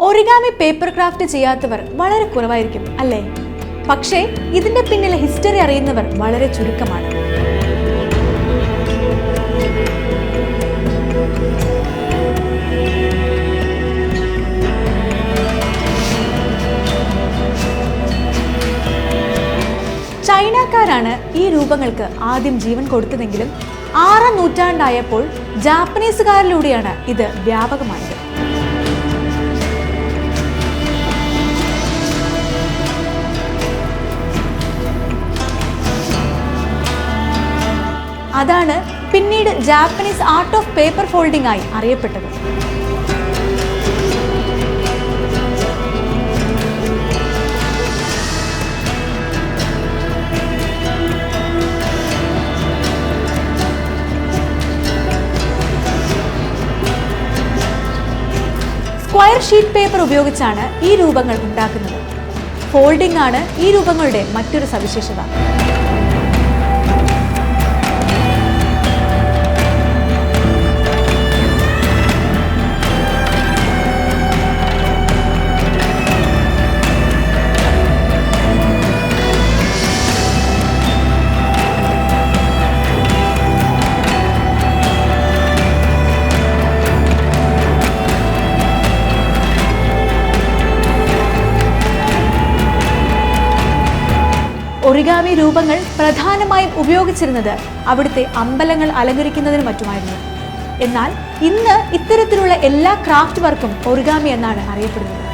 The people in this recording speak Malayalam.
ഒറിഗാമി പേപ്പർ ക്രാഫ്റ്റ് ചെയ്യാത്തവർ വളരെ കുറവായിരിക്കും അല്ലേ? പക്ഷേ ഇതിന്റെ പിന്നിലെ ഹിസ്റ്ററി അറിയുന്നവർ വളരെ ചുരുക്കമാണ്. ചൈനക്കാരാണ് ഈ രൂപങ്ങൾക്ക് ആദ്യം ജീവൻ കൊടുത്തതെങ്കിലും 6ാം നൂറ്റാണ്ടായപ്പോൾ ജാപ്പനീസുകാരിലൂടെയാണ് ഇത് വ്യാപകമായത്. അതാണ് പിന്നീട് Japanese art of paper folding ആയി അറിയപ്പെട്ടത്. സ്ക്വയർ ഷീറ്റ് പേപ്പർ ഉപയോഗിച്ചാണ് ഈ രൂപങ്ങൾ ഉണ്ടാക്കുന്നത്. ഫോൾഡിംഗ് ആണ് ഈ രൂപങ്ങളുടെ മറ്റൊരു സവിശേഷത. ഒറിഗാമി രൂപങ്ങൾ പ്രധാനമായും ഉപയോഗിച്ചിരുന്നത് അവിടുത്തെ അമ്പലങ്ങൾ അലങ്കരിക്കുന്നതിന് മറ്റുമായിരുന്നു. എന്നാൽ ഇന്ന് ഇത്തരത്തിലുള്ള എല്ലാ ക്രാഫ്റ്റ് വർക്കും ഒറിഗാമി എന്നാണ് അറിയപ്പെടുന്നത്.